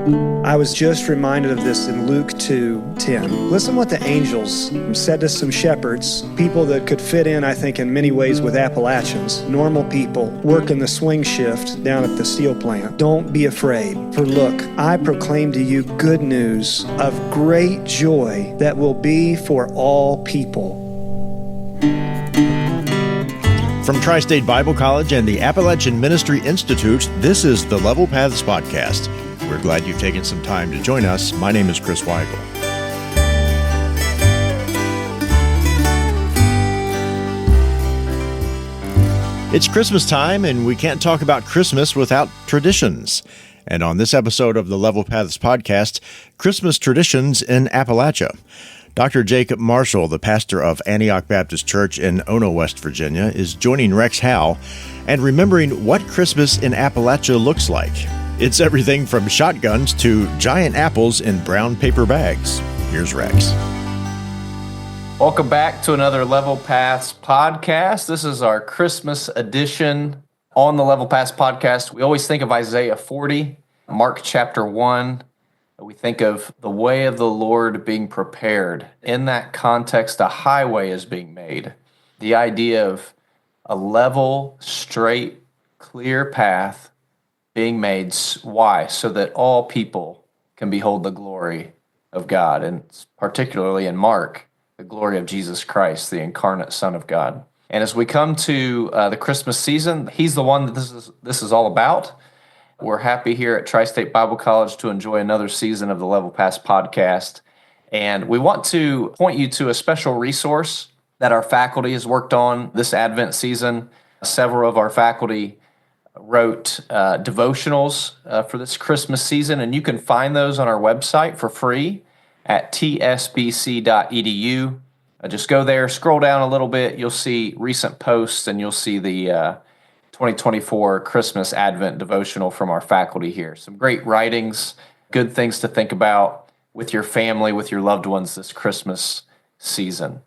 I was just reminded of this in Luke 2:10. Listen what the angels said to some shepherds, people that could fit in, I think, in many ways with Appalachians, normal people working the swing shift down at the steel plant. Don't be afraid, for look, I proclaim to you good news of great joy that will be for all people. From Tri-State Bible College and the Appalachian Ministry Institute, this is the Level Paths Podcast. We're glad you've taken some time to join us. My name is Chris Weigel. It's Christmas time, and we can't talk about Christmas without traditions. And on this episode of the Level Paths Podcast, Christmas traditions in Appalachia. Dr. Jacob Marshall, the pastor of Antioch Baptist Church in Ono, West Virginia, is joining Rex Howe and remembering what Christmas in Appalachia looks like. It's everything from shotguns to giant apples in brown paper bags. Here's Rex. Welcome back to another Level Paths podcast. This is our Christmas edition on the Level Paths podcast. We always think of Isaiah 40, Mark chapter 1. We think of the way of the Lord being prepared. In that context, a highway is being made. The idea of a level, straight, clear path being made. Why? So that all people can behold the glory of God, and particularly in Mark, the glory of Jesus Christ, the incarnate Son of God. And as we come to the Christmas season, He's the one that this is all about. We're happy here at Tri-State Bible College to enjoy another season of the Level Paths podcast. And we want to point you to a special resource that our faculty has worked on this Advent season. Several of our faculty wrote devotionals for this Christmas season, and you can find those on our website for free at tsbc.edu. Just go there, scroll down a little bit, you'll see recent posts, and you'll see the 2024 Christmas Advent devotional from our faculty here. Some great writings, good things to think about with your family, with your loved ones this Christmas season.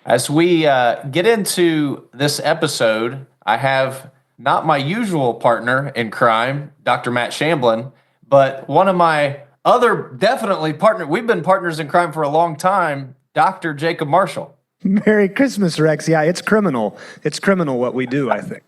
As we get into this episode, I have not my usual partner in crime, Dr. Matt Shamblin, but one of my other definitely partner. We've been partners in crime for a long time, Dr. Jacob Marshall. Merry Christmas, Rex. Yeah, it's criminal. It's criminal what we do, I think.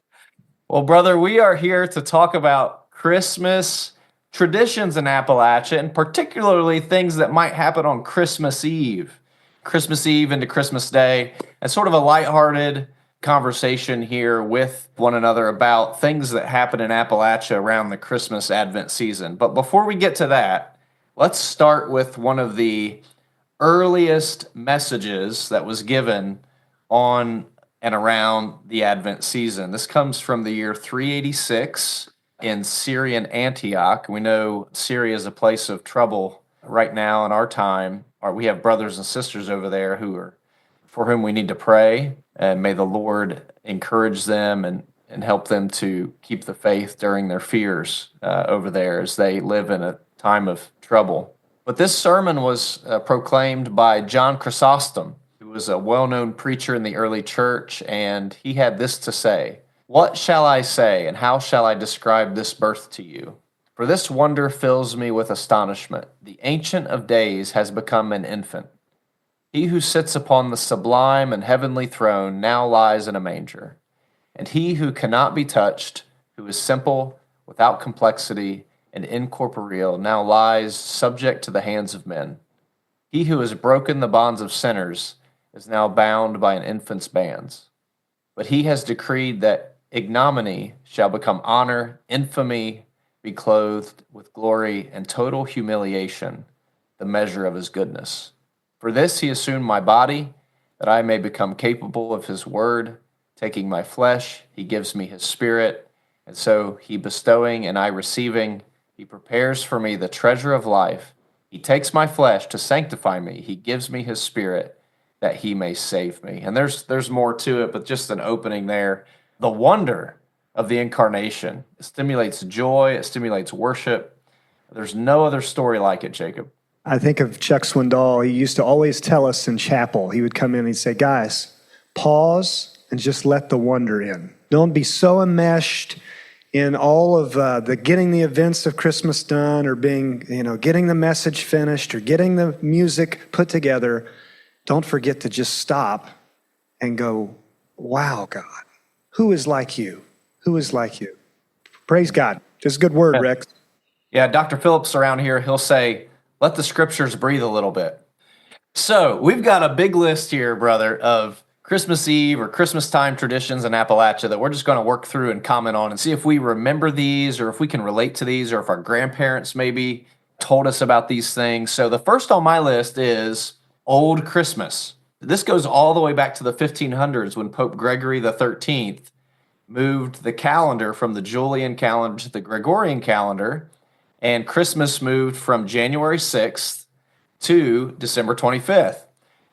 Well, brother, we are here to talk about Christmas traditions in Appalachia, and particularly things that might happen on Christmas Eve into Christmas Day, and sort of a lighthearted conversation here with one another about things that happen in Appalachia around the Christmas Advent season. But before we get to that, let's start with one of the earliest messages that was given on and around the Advent season. This comes from the year 386 in Syrian Antioch. We know Syria is a place of trouble right now in our time. We have brothers and sisters over there for whom we need to pray, and may the Lord encourage them and help them to keep the faith during their fears over there as they live in a time of trouble. But this sermon was proclaimed by John Chrysostom, who was a well-known preacher in the early church, and he had this to say: "What shall I say, and how shall I describe this birth to you? For this wonder fills me with astonishment. The Ancient of Days has become an infant. He who sits upon the sublime and heavenly throne now lies in a manger. And he who cannot be touched, who is simple, without complexity, and incorporeal, now lies subject to the hands of men. He who has broken the bonds of sinners is now bound by an infant's bands. But he has decreed that ignominy shall become honor, infamy be clothed with glory, and total humiliation, the measure of his goodness. For this he assumed my body, that I may become capable of his word. Taking my flesh, he gives me his spirit, and so he bestowing and I receiving, he prepares for me the treasure of life. He takes my flesh to sanctify me. He gives me his spirit, that he may save me." And there's more to it, but just an opening there. The wonder of the incarnation. It stimulates joy. It stimulates worship. There's no other story like it, Jacob. I think of Chuck Swindoll. He used to always tell us in chapel, he would come in and he'd say, "Guys, pause and just let the wonder in. Don't be so enmeshed in all of the getting the events of Christmas done, or getting the message finished, or getting the music put together, don't forget to just stop and go, wow, God, who is like you? Who is like you? Praise God. Just a good word, Rex. Yeah, Dr. Phillips around here, he'll say, let the scriptures breathe a little bit. So we've got a big list here, brother, of Christmas Eve or Christmas time traditions in Appalachia that we're just going to work through and comment on and see if we remember these, or if we can relate to these, or if our grandparents maybe told us about these things. So the first on my list is Old Christmas. This goes all the way back to the 1500s when Pope Gregory the 13th moved the calendar from the Julian calendar to the Gregorian calendar, and Christmas moved from January 6th to December 25th.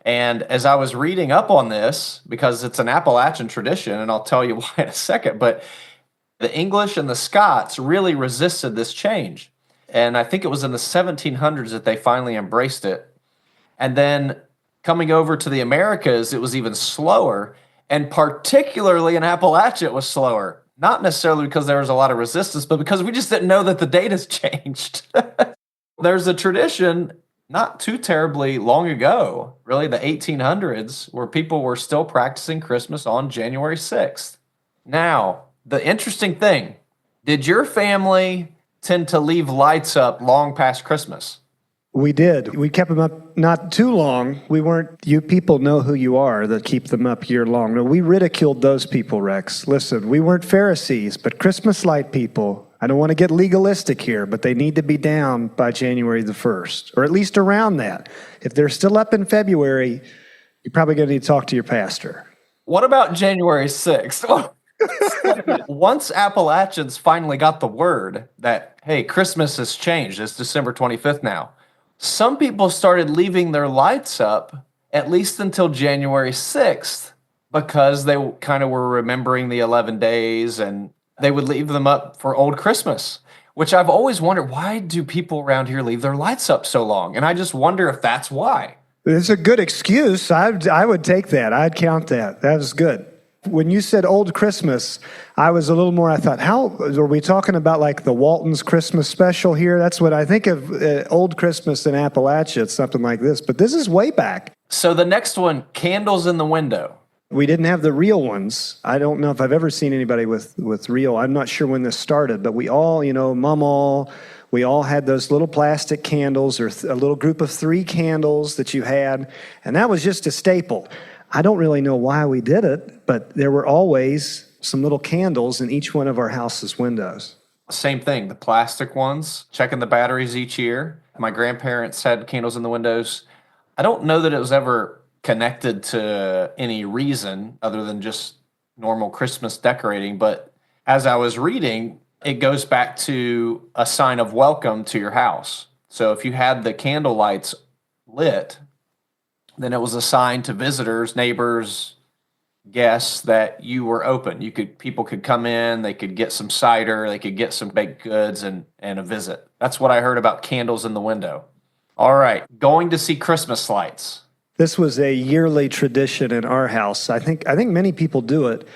And as I was reading up on this, because it's an Appalachian tradition, and I'll tell you why in a second, but the English and the Scots really resisted this change. And I think it was in the 1700s that they finally embraced it. And then coming over to the Americas, it was even slower. And particularly in Appalachia, it was slower. Not necessarily because there was a lot of resistance, but because we just didn't know that the date has changed. There's a tradition not too terribly long ago, really the 1800s, where people were still practicing Christmas on January 6th. Now, the interesting thing, did your family tend to leave lights up long past Christmas? We did. We kept them up not too long. You people know who you are that keep them up year long. No, we ridiculed those people, Rex. Listen, we weren't Pharisees, but Christmas light people, I don't want to get legalistic here, but they need to be down by January the 1st, or at least around that. If they're still up in February, you're probably going to need to talk to your pastor. What about January 6th? Once Appalachians finally got the word that, hey, Christmas has changed, it's December 25th now, some people started leaving their lights up at least until January 6th because they kind of were remembering the 11 days, and they would leave them up for Old Christmas, which I've always wondered, why do people around here leave their lights up so long? And I just wonder if that's why. It's a good excuse. I would take that. I'd count that. That was good. When you said Old Christmas, I was a little more, I thought, how are we talking about, like the Walton's Christmas special here? That's what I think of, Old Christmas in Appalachia. It's something like this, but this is way back. So the next one, candles in the window. We didn't have the real ones. I don't know if I've ever seen anybody with real. I'm not sure when this started, but we all, we all had those little plastic candles, or a little group of 3 candles that you had, and that was just a staple. I don't really know why we did it, but there were always some little candles in each one of our house's windows. Same thing, the plastic ones, checking the batteries each year. My grandparents had candles in the windows. I don't know that it was ever connected to any reason other than just normal Christmas decorating, but as I was reading, it goes back to a sign of welcome to your house. So if you had the candle lights lit, then it was a sign to visitors, neighbors, guests that you were open. People could come in, they could get some cider, they could get some baked goods and a visit. That's what I heard about candles in the window. All right, going to see Christmas lights. This was a yearly tradition in our house. I think many people do it.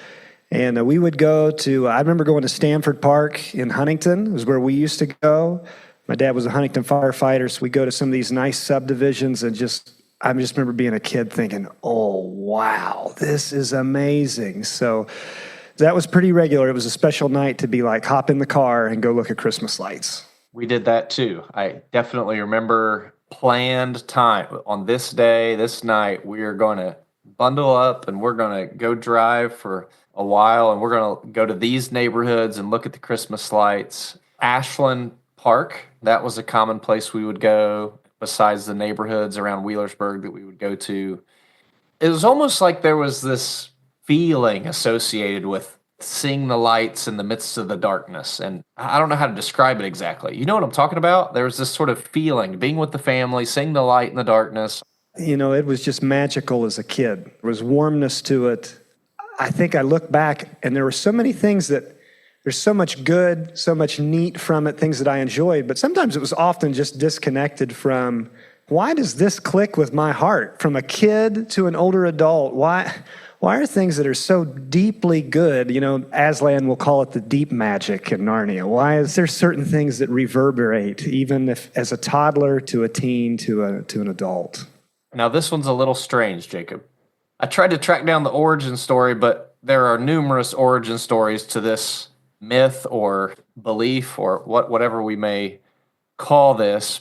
And we would go to, I remember going to Stanford Park in Huntington. It was where we used to go. My dad was a Huntington firefighter, so we go to some of these nice subdivisions, and I just remember being a kid thinking, oh, wow, this is amazing. So that was pretty regular. It was a special night to be like, hop in the car and go look at Christmas lights. We did that too. I definitely remember planned time. On this day, this night, we are going to bundle up and we're going to go drive for a while, and we're going to go to these neighborhoods and look at the Christmas lights. Ashland Park, that was a common place we would go, besides the neighborhoods around Wheelersburg that we would go to. It was almost like there was this feeling associated with seeing the lights in the midst of the darkness. And I don't know how to describe it exactly. You know what I'm talking about? There was this sort of feeling, being with the family, seeing the light in the darkness. It was just magical as a kid. There was warmness to it. I think I look back, and there were so many things there's so much good, so much neat from it, things that I enjoyed, but sometimes it was often just disconnected from, why does this click with my heart? From a kid to an older adult, why Why are things that are so deeply good, Aslan will call it the deep magic in Narnia? Why is there certain things that reverberate, even if as a toddler to a teen to an adult? Now, this one's a little strange, Jacob. I tried to track down the origin story, but there are numerous origin stories to this myth or belief or whatever we may call this.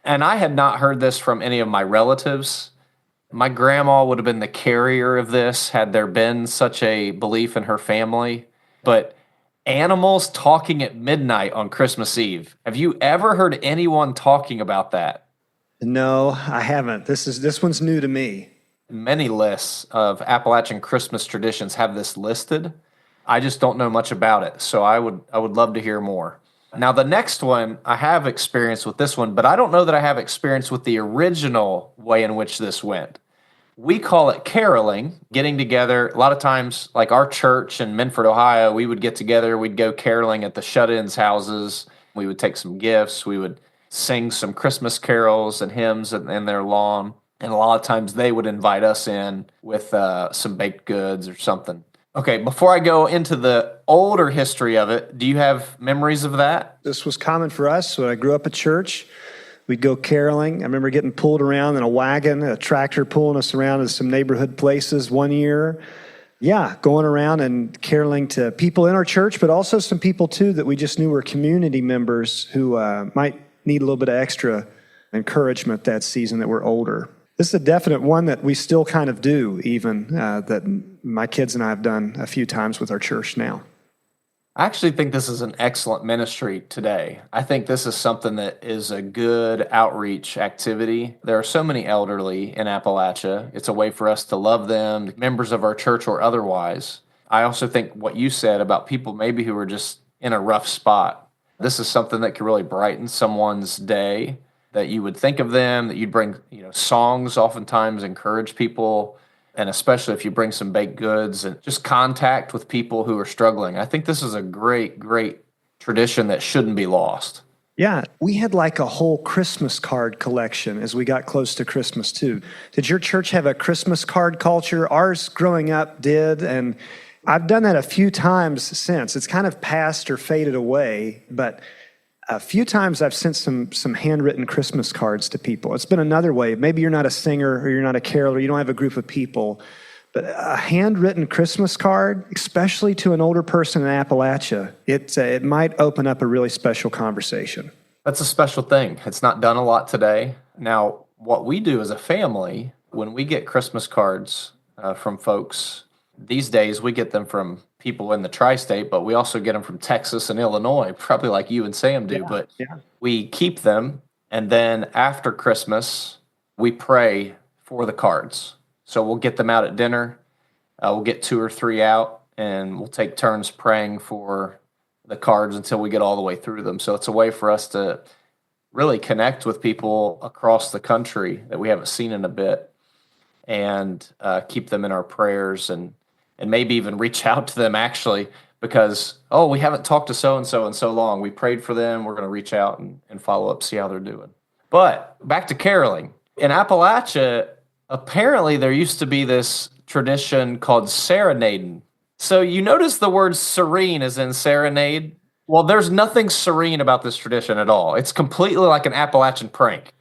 And I had not heard this from any of my relatives. My grandma would have been the carrier of this had there been such a belief in her family. But animals talking at midnight on Christmas Eve. Have you ever heard anyone talking about that? No, I haven't. This one's new to me. Many lists of Appalachian Christmas traditions have this listed. I just don't know much about it, so I would love to hear more. Now, the next one, I have experience with this one, but I don't know that I have experience with the original way in which this went. We call it caroling, getting together. A lot of times, like our church in Menford, Ohio, we would get together, we'd go caroling at the shut-ins houses. We would take some gifts, we would sing some Christmas carols and hymns in their lawn. And a lot of times they would invite us in with some baked goods or something. Okay, before I go into the older history of it, do you have memories of that? This was common for us when I grew up at church. We'd go caroling. I remember getting pulled around in a wagon, a tractor pulling us around to some neighborhood places one year. Yeah, going around and caroling to people in our church, but also some people too that we just knew were community members who might need a little bit of extra encouragement that season that were older. This is a definite one that we still kind of do, even that my kids and I have done a few times with our church now. I actually think this is an excellent ministry today. I think this is something that is a good outreach activity. There are so many elderly in Appalachia. It's a way for us to love them, members of our church or otherwise. I also think what you said about people maybe who are just in a rough spot. This is something that could really brighten someone's day, that you would think of them, that you'd bring, songs oftentimes encourage people, and especially if you bring some baked goods and just contact with people who are struggling. I think this is a great, great tradition that shouldn't be lost. Yeah, we had like a whole Christmas card collection as we got close to Christmas too. Did your church have a Christmas card culture? Ours growing up did, and I've done that a few times since. It's kind of passed or faded away, but a few times I've sent some handwritten Christmas cards to people. It's been another way. Maybe you're not a singer or you're not a caroler, you don't have a group of people, but a handwritten Christmas card, especially to an older person in Appalachia, it might open up a really special conversation. That's a special thing. It's not done a lot today. Now, what we do as a family, when we get Christmas cards from folks, these days we get them from people in the tri-state, but we also get them from Texas and Illinois, probably like you and Sam do. We keep them, and then after Christmas, we pray for the cards. So we'll get them out at dinner. We'll get 2 or 3 out, and we'll take turns praying for the cards until we get all the way through them. So it's a way for us to really connect with people across the country that we haven't seen in a bit, and keep them in our prayers, and maybe even reach out to them actually because, we haven't talked to so-and-so in so long. We prayed for them. We're going to reach out and follow up, see how they're doing. But back to caroling. In Appalachia, apparently there used to be this tradition called serenading. So you notice the word serene is in serenade. Well, there's nothing serene about this tradition at all. It's completely like an Appalachian prank.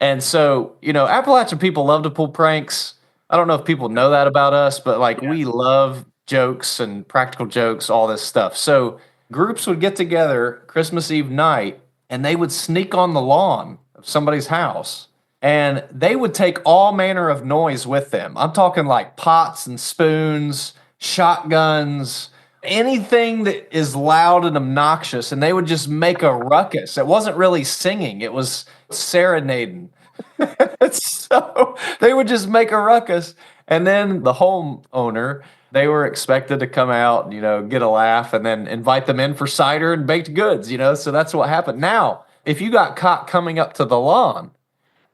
And so, Appalachian people love to pull pranks. I don't know if people know that about us, but we love jokes and practical jokes, all this stuff. So groups would get together Christmas Eve night, and they would sneak on the lawn of somebody's house, and they would take all manner of noise with them. I'm talking like pots and spoons, shotguns, anything that is loud and obnoxious, and they would just make a ruckus. It wasn't really singing, it was serenading. So they would just make a ruckus, and then the homeowner, they were expected to come out, get a laugh, and then invite them in for cider and baked goods, so that's what happened. Now, if you got caught coming up to the lawn,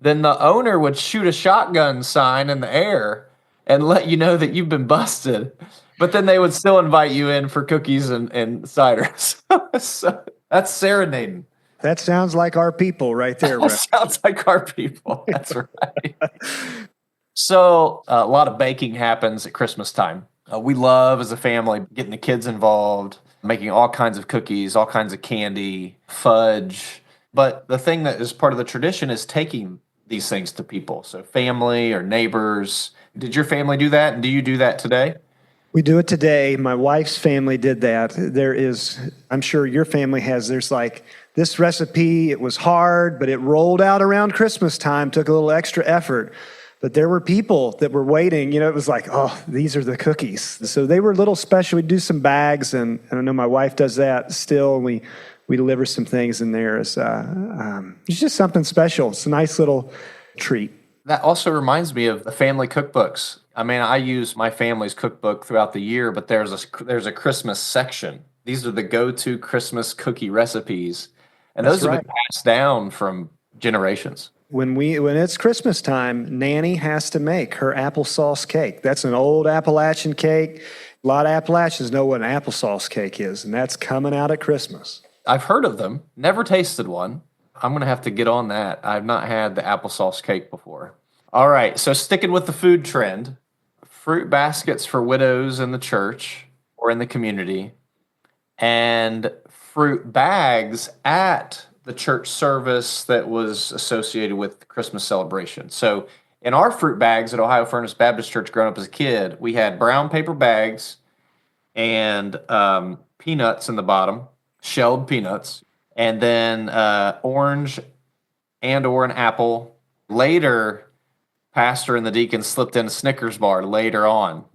then the owner would shoot a shotgun sign in the air and let you know that you've been busted, but then they would still invite you in for cookies and cider. So that's serenading. That sounds like our people right there. That sounds like our people. That's right. So a lot of baking happens at Christmas time. We love, as a family, getting the kids involved, making all kinds of cookies, all kinds of candy, fudge. But the thing that is part of the tradition is taking these things to people. So family or neighbors. Did your family do that? And do you do that today? We do it today. My wife's family did that. I'm sure your family has, there's like this recipe, it was hard, but it rolled out around Christmas time, took a little extra effort. But there were people that were waiting. It was like, oh, these are the cookies. So they were a little special. We'd do some bags, and I know my wife does that still. We deliver some things in there. It's just something special. It's a nice little treat. That also reminds me of the family cookbooks. I mean, I use my family's cookbook throughout the year, but there's a Christmas section. These are the go-to Christmas cookie recipes, and those have been passed down from generations. When it's Christmas time, Nanny has to make her applesauce cake. That's an old Appalachian cake. A lot of Appalachians know what an applesauce cake is, and that's coming out at Christmas. I've heard of them, never tasted one. I'm going to have to get on that. I've not had the applesauce cake before. All right, so sticking with the food trend, fruit baskets for widows in the church or in the community, and fruit bags at the church service that was associated with the Christmas celebration. So in our fruit bags at Ohio Furnace Baptist Church, growing up as a kid, we had brown paper bags and peanuts in the bottom, shelled peanuts, and then orange and or an apple. Later, pastor and the deacon slipped in a Snickers bar later on.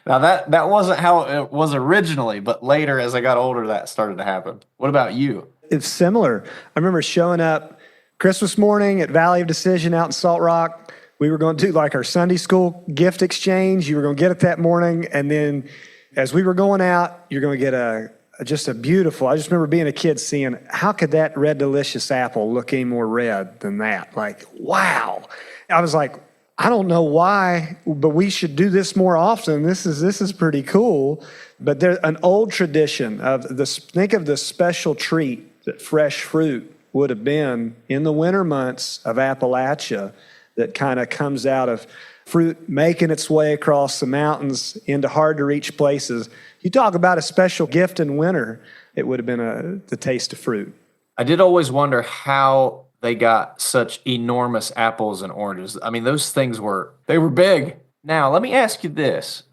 Now, that wasn't how it was originally, but later, as I got older, that started to happen. What about you? It's similar. I remember showing up Christmas morning at Valley of Decision out in Salt Rock. We were going to do like our Sunday school gift exchange. You were going to get it that morning. And then as we were going out, you're going to get just a beautiful, I just remember being a kid seeing, how could that red delicious apple look any more red than that? Like, wow. I was like, I don't know why, but we should do this more often. This is pretty cool. But there's an old tradition think of the special treat that fresh fruit would have been in the winter months of Appalachia that kind of comes out of fruit making its way across the mountains into hard-to-reach places. You talk about a special gift in winter, it would have been the taste of fruit. I did always wonder how they got such enormous apples and oranges. I mean, those things were big. Now, let me ask you this.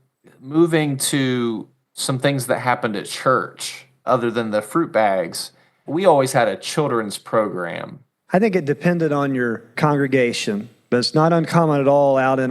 Moving to some things that happened at church, other than the fruit bags, we always had a children's program. I think it depended on your congregation, but it's not uncommon at all out in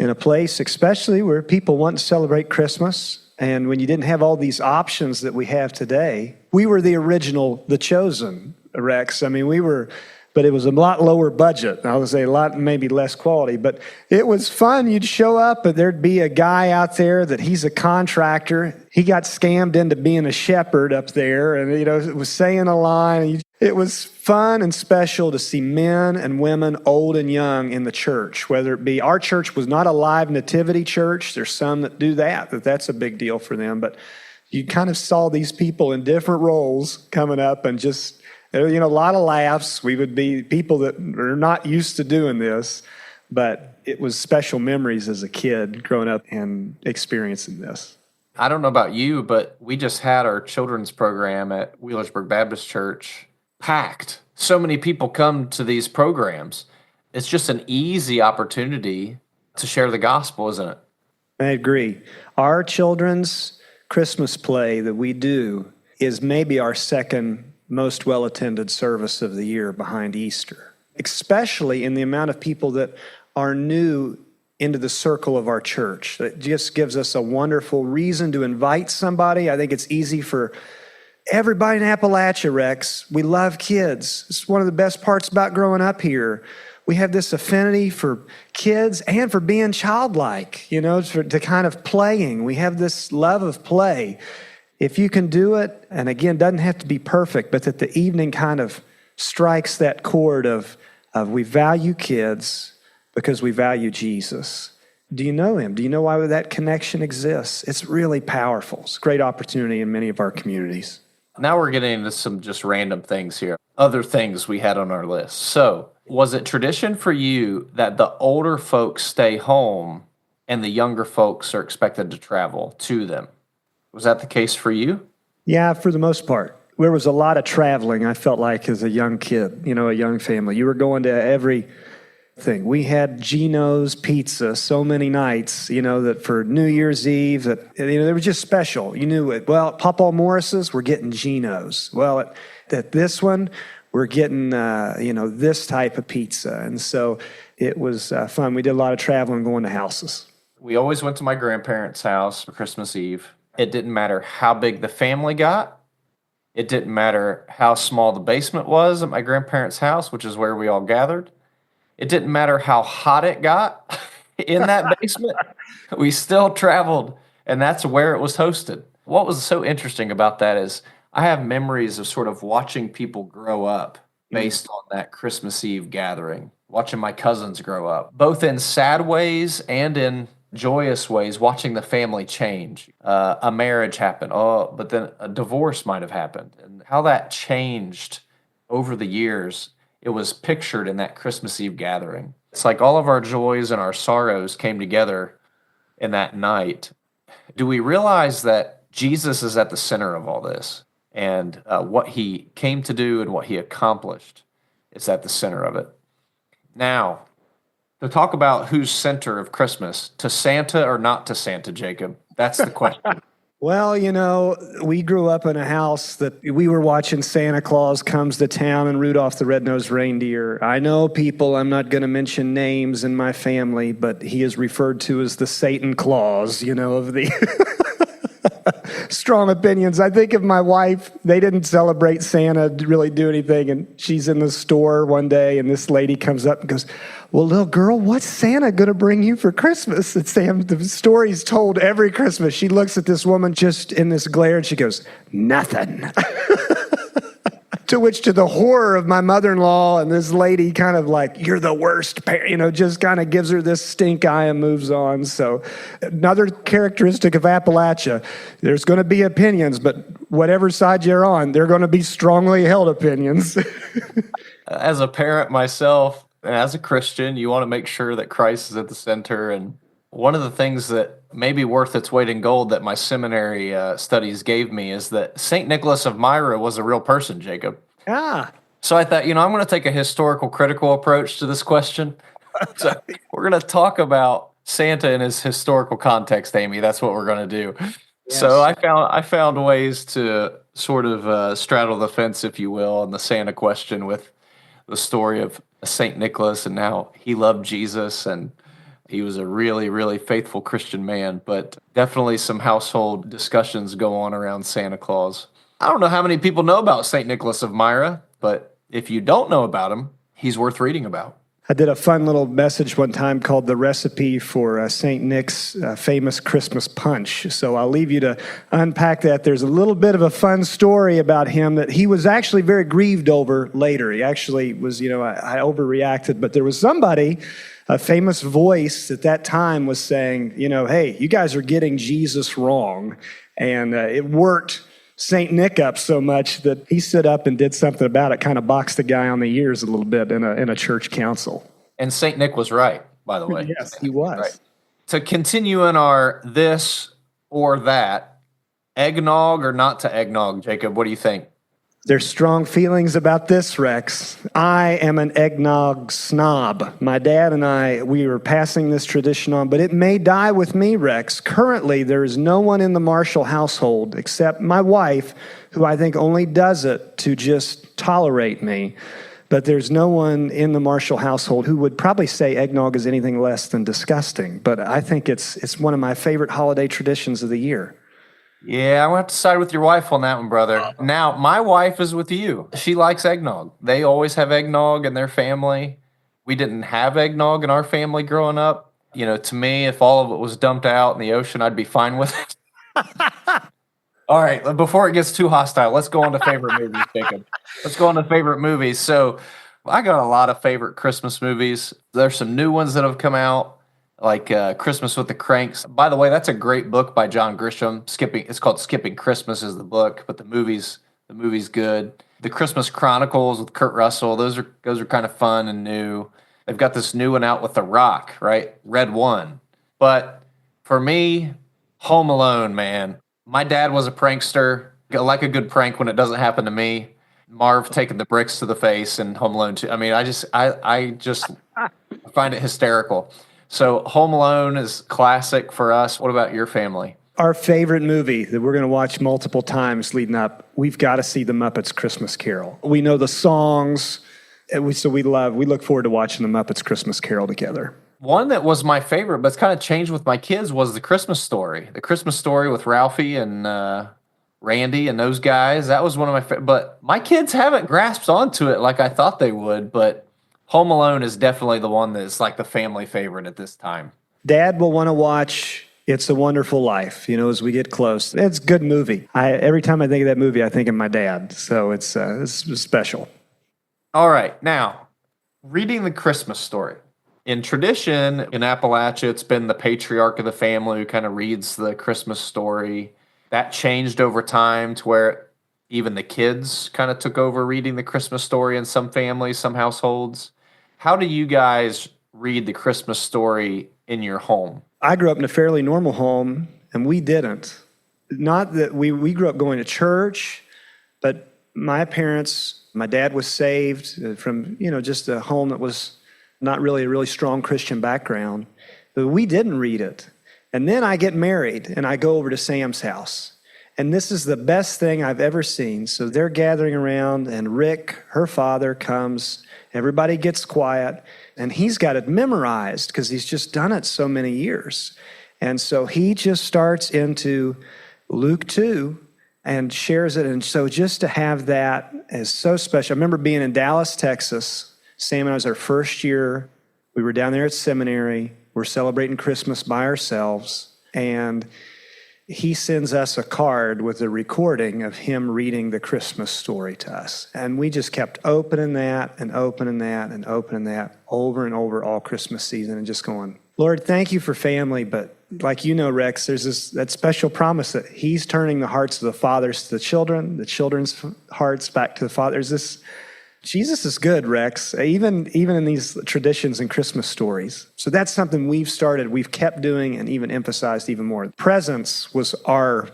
a place, especially where people want to celebrate Christmas. And when you didn't have all these options that we have today, we were the original, the chosen, Rex. I mean, but it was a lot lower budget. I would say a lot, maybe less quality, but it was fun. You'd show up, but there'd be a guy out there that he's a contractor. He got scammed into being a shepherd up there, and it was saying a line. It was fun and special to see men and women, old and young, in the church. Whether it be our church was not a live nativity church. There's some that do that's a big deal for them. But you kind of saw these people in different roles coming up and just. A lot of laughs. We would be people that are not used to doing this, but it was special memories as a kid growing up and experiencing this. I don't know about you, but we just had our children's program at Wheelersburg Baptist Church packed. So many people come to these programs. It's just an easy opportunity to share the gospel, isn't it? I agree. Our children's Christmas play that we do is maybe our second most well-attended service of the year behind Easter, especially in the amount of people that are new into the circle of our church. That just gives us a wonderful reason to invite somebody. I think it's easy for everybody in Appalachia, Rex. We love kids. It's one of the best parts about growing up here. We have this affinity for kids and for being childlike, to kind of playing. We have this love of play. If you can do it, and again, doesn't have to be perfect, but that the evening kind of strikes that chord of we value kids because we value Jesus. Do you know him? Do you know why that connection exists? It's really powerful. It's a great opportunity in many of our communities. Now we're getting into some just random things here, other things we had on our list. So Was it tradition for you that the older folks stay home and the younger folks are expected to travel to them? Was that the case for you? Yeah, for the most part. There was a lot of traveling, I felt like, as a young kid, a young family. You were going to every thing. We had Gino's Pizza so many nights, that for New Year's Eve, that they were just special. You knew it. Well, at Papa Morris's, we're getting Gino's. Well, at this one, we're getting, this type of pizza. And so it was fun. We did a lot of traveling, going to houses. We always went to my grandparents' house for Christmas Eve. It didn't matter how big the family got. It didn't matter how small the basement was at my grandparents' house, which is where we all gathered. It didn't matter how hot it got in that basement. We still traveled, and that's where it was hosted. What was so interesting about that is I have memories of sort of watching people grow up based on that Christmas Eve gathering, watching my cousins grow up, both in sad ways and in joyous ways, watching the family change. A marriage happened, but then a divorce might have happened. And how that changed over the years, it was pictured in that Christmas Eve gathering. It's like all of our joys and our sorrows came together in that night. Do we realize that Jesus is at the center of all this? And what he came to do and what he accomplished is at the center of it. Now, to talk about who's center of Christmas, to Santa or not to Santa, Jacob? That's the question. Well, we grew up in a house that we were watching Santa Claus Comes to Town and Rudolph the Red-Nosed Reindeer. I know people, I'm not going to mention names in my family, but he is referred to as the Satan Claus, of the strong opinions. I think of my wife, they didn't celebrate Santa, really do anything, and she's in the store one day, and this lady comes up and goes, "Well, little girl, what's Santa going to bring you for Christmas?" And Sam, the story's told every Christmas. She looks at this woman just in this glare, and she goes, "Nothing." To which, to the horror of my mother-in-law and this lady, kind of like, "You're the worst parent," just kind of gives her this stink eye and moves on. So another characteristic of Appalachia, there's going to be opinions, but whatever side you're on, they're going to be strongly held opinions. As a parent myself, and as a Christian, you want to make sure that Christ is at the center. And one of the things that may be worth its weight in gold that my seminary studies gave me is that St. Nicholas of Myra was a real person, Jacob. Ah. So I thought, I'm going to take a historical critical approach to this question. So we're going to talk about Santa in his historical context, Amy. That's what we're going to do. Yes. So I found ways to sort of straddle the fence, if you will, on the Santa question with the story of St. Nicholas and how he loved Jesus, and he was a really, really faithful Christian man, but definitely some household discussions go on around Santa Claus. I don't know how many people know about St. Nicholas of Myra, but if you don't know about him, he's worth reading about. I did a fun little message one time called The Recipe for St. Nick's Famous Christmas Punch. So I'll leave you to unpack that. There's a little bit of a fun story about him that he was actually very grieved over later. He actually was, I overreacted, but there was somebody, a famous voice at that time was saying, hey, you guys are getting Jesus wrong. And it worked St. Nick up so much that he stood up and did something about it, kind of boxed the guy on the ears a little bit in a church council. And St. Nick was right, by the way. Yes, he was. Right. To continue in our this or that, eggnog or not to eggnog, Jacob, what do you think? There's strong feelings about this, Rex. I am an eggnog snob. My dad and I, we were passing this tradition on, but it may die with me, Rex. Currently, there is no one in the Marshall household except my wife, who I think only does it to just tolerate me. But there's no one in the Marshall household who would probably say eggnog is anything less than disgusting. But I think it's one of my favorite holiday traditions of the year. Yeah, I'm going to have to side with your wife on that one, brother. Now, my wife is with you. She likes eggnog. They always have eggnog in their family. We didn't have eggnog in our family growing up. To me, if all of it was dumped out in the ocean, I'd be fine with it. All right, before it gets too hostile, let's go on to favorite movies, Jacob. Let's go on to favorite movies. So I got a lot of favorite Christmas movies. There's some new ones that have come out, like Christmas with the Cranks. By the way, that's a great book by John Grisham. It's called Skipping Christmas is the book, but the movie's The movie's good. The Christmas Chronicles with Kurt Russell, those are kind of fun and new. They've got this new one out with The Rock, right? Red One. But for me, Home Alone, man. My dad was a prankster. I like a good prank when it doesn't happen to me. Marv taking the bricks to the face and Home Alone 2. I mean, I just find it hysterical. So Home Alone is classic for us. What about your family? Our favorite movie that we're going to watch multiple times leading up, we've got to see The Muppets Christmas Carol. We know the songs, so we look forward to watching The Muppets Christmas Carol together. One that was my favorite, but it's kind of changed with my kids, was The Christmas Story. The Christmas Story with Ralphie and Randy and those guys. That was one of my favorite. But my kids haven't grasped onto it like I thought they would. But Home Alone is definitely the one that's like the family favorite at this time. Dad will want to watch It's a Wonderful Life, as we get close. It's a good movie. Every time I think of that movie, I think of my dad. So it's special. All right. Now, reading the Christmas story. In tradition, in Appalachia, it's been the patriarch of the family who kind of reads the Christmas story. That changed over time to where even the kids kind of took over reading the Christmas story in some families, some households. How do you guys read the Christmas story in your home? I grew up in a fairly normal home, and we didn't. Not that we grew up going to church, but my dad was saved from, just a home that was not really a really strong Christian background. But we didn't read it. And then I get married, and I go over to Sam's house. And this is the best thing I've ever seen. So they're gathering around, and Rick, her father, comes. Everybody gets quiet, and he's got it memorized because he's just done it so many years. And so he just starts into Luke 2 and shares it. And so just to have that is so special. I remember being in Dallas, Texas. Sam and I was our first year. We were down there at seminary. We're celebrating Christmas by ourselves. And he sends us a card with a recording of him reading the Christmas story to us. And we just kept opening that and opening that and opening that over and over all Christmas season and just going, Lord, thank you for family. But like Rex, there's that special promise that he's turning the hearts of the fathers to the children's hearts back to the fathers. Jesus is good, Rex, even in these traditions and Christmas stories. So that's something we've kept doing and even emphasized even more. Presents was our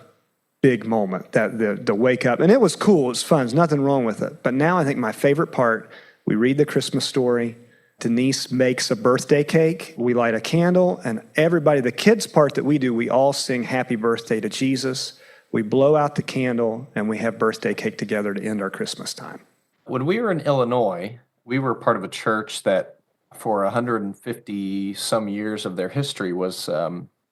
big moment, that the wake up. And it was cool, it was fun, there's nothing wrong with it. But now I think my favorite part, we read the Christmas story, Denise makes a birthday cake, we light a candle, and everybody, the kids part that we do, we all sing happy birthday to Jesus. We blow out the candle, and we have birthday cake together to end our Christmas time. When we were in Illinois, we were part of a church that for 150 some years of their history was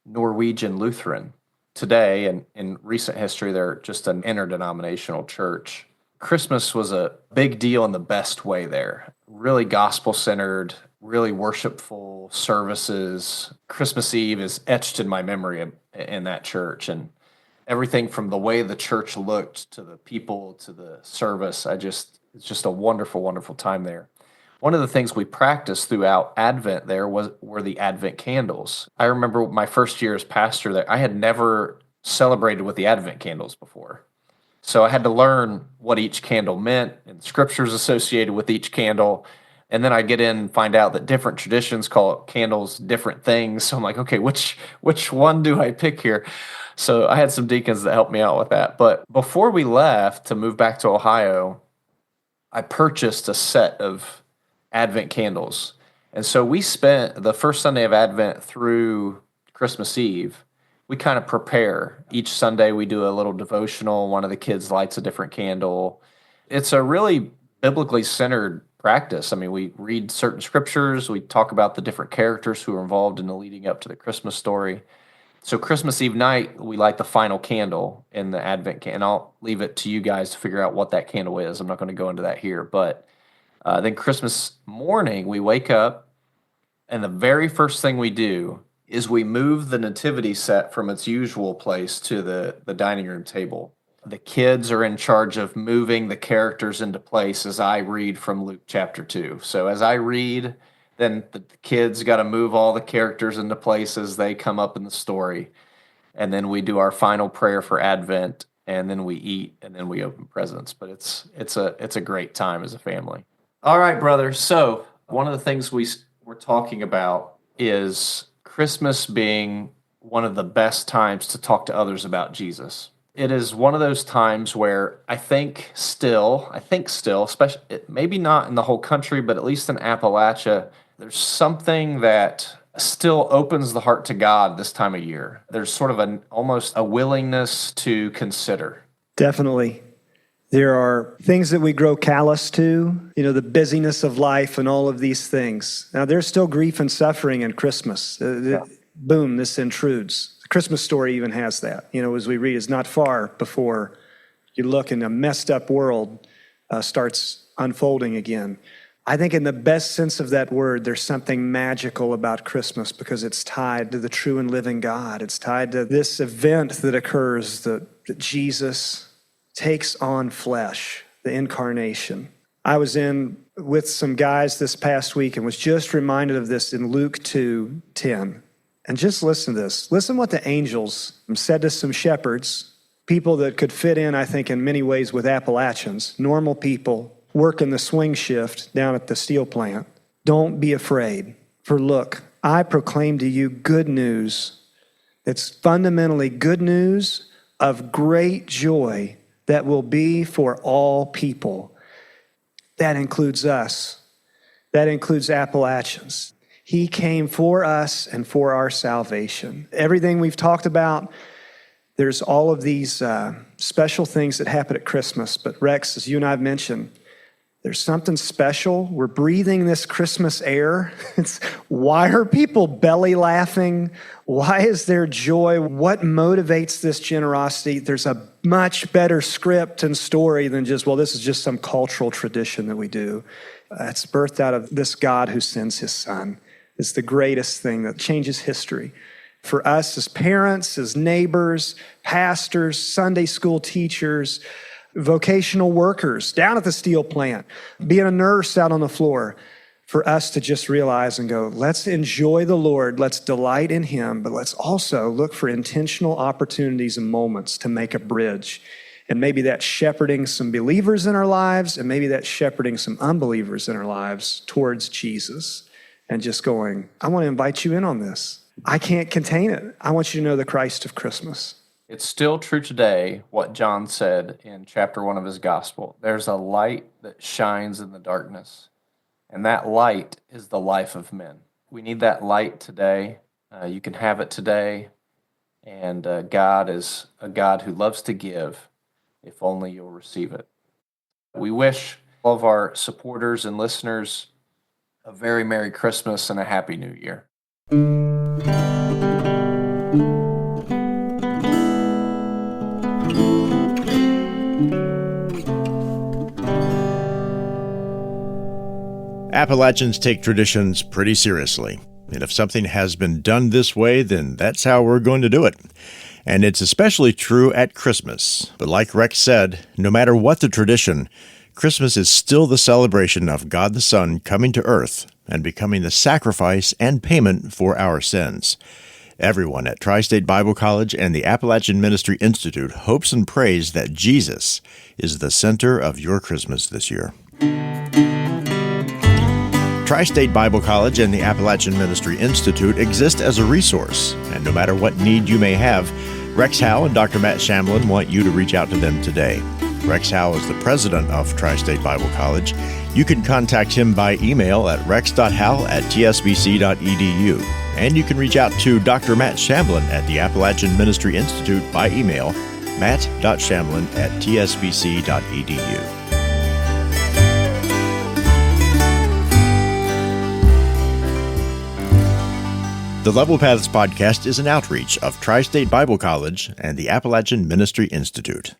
Norwegian Lutheran. Today, and in recent history, they're just an interdenominational church. Christmas was a big deal in the best way there. Really gospel-centered, really worshipful services. Christmas Eve is etched in my memory in that church. And everything from the way the church looked to the people to the service, it's just a wonderful, wonderful time there. One of the things we practiced throughout Advent there were the Advent candles. I remember my first year as pastor there, I had never celebrated with the Advent candles before. So I had to learn what each candle meant and scriptures associated with each candle. And then I get in and find out that different traditions call candles different things. So I'm like, okay, which one do I pick here? So I had some deacons that helped me out with that. But before we left to move back to Ohio, I purchased a set of Advent candles. And so we spent the first Sunday of Advent through Christmas Eve. We kind of prepare. Each Sunday we do a little devotional. One of the kids lights a different candle. It's a really biblically centered practice. I mean, we read certain scriptures. We talk about the different characters who are involved in the leading up to the Christmas story. So Christmas Eve night, we light the final candle in the Advent candle. And I'll leave it to you guys to figure out what that candle is. I'm not going to go into that here. But then Christmas morning, we wake up, and the very first thing we do is we move the nativity set from its usual place to the dining room table. The kids are in charge of moving the characters into place as I read from Luke chapter 2. So as I read, then the kids got to move all the characters into place as they come up in the story. And then we do our final prayer for Advent. and then we eat, and then we open presents. But it's a great time as a family. All right, brother. So one of the things we're talking about is Christmas being one of the best times to talk to others about Jesus. It is one of those times where I think still, especially maybe not in the whole country, but at least in Appalachia, there's something that still opens the heart to God this time of year. There's sort of almost a willingness to consider. Definitely. There are things that we grow callous to, the busyness of life and all of these things. Now, there's still grief and suffering in Christmas. Boom, this intrudes. The Christmas story even has that. As we read, it's not far before you look and a messed up world starts unfolding again. I think in the best sense of that word, there's something magical about Christmas because it's tied to the true and living God. It's tied to this event that occurs, that Jesus takes on flesh, the incarnation. I was in with some guys this past week and was just reminded of this in Luke 2:10. And just listen to this. Listen what the angels said to some shepherds, people that could fit in, I think, in many ways with Appalachians, normal people working the swing shift down at the steel plant. Don't be afraid, for look, I proclaim to you good news. It's fundamentally good news of great joy that will be for all people. That includes us. That includes Appalachians. He came for us and for our salvation. Everything we've talked about, there's all of these special things that happen at Christmas. But Rex, as you and I have mentioned, there's something special. We're breathing this Christmas air. Why are people belly laughing? Why is there joy? What motivates this generosity? There's a much better script and story than just, this is just some cultural tradition that we do. It's birthed out of this God who sends his son. It's the greatest thing that changes history. For us as parents, as neighbors, pastors, Sunday school teachers, vocational workers down at the steel plant, being a nurse out on the floor, for us to just realize and go, let's enjoy the Lord, let's delight in him, but let's also look for intentional opportunities and moments to make a bridge. And maybe that's shepherding some believers in our lives, and maybe that's shepherding some unbelievers in our lives towards Jesus. And just going, I want to invite you in on this. I can't contain it. I want you to know the Christ of Christmas. It's still true today what John said in chapter 1 of his gospel. There's a light that shines in the darkness, and that light is the life of men. We need that light today. You can have it today, and God is a God who loves to give if only you'll receive it. We wish all of our supporters and listeners a very Merry Christmas and a Happy New Year. Appalachians take traditions pretty seriously. And if something has been done this way, then that's how we're going to do it. And it's especially true at Christmas. But like Rex said, no matter what the tradition, Christmas is still the celebration of God the Son coming to earth and becoming the sacrifice and payment for our sins. Everyone at Tri-State Bible College and the Appalachian Ministry Institute hopes and prays that Jesus is the center of your Christmas this year. Tri-State Bible College and the Appalachian Ministry Institute exist as a resource, and no matter what need you may have, Rex Howe and Dr. Matt Shamblin want you to reach out to them today. Rex Howe is the president of Tri-State Bible College. You can contact him by email at rex.howe@tsbc.edu. And you can reach out to Dr. Matt Shamblin at the Appalachian Ministry Institute by email, matt.shamblin@tsbc.edu. The Level Paths podcast is an outreach of Tri-State Bible College and the Appalachian Ministry Institute.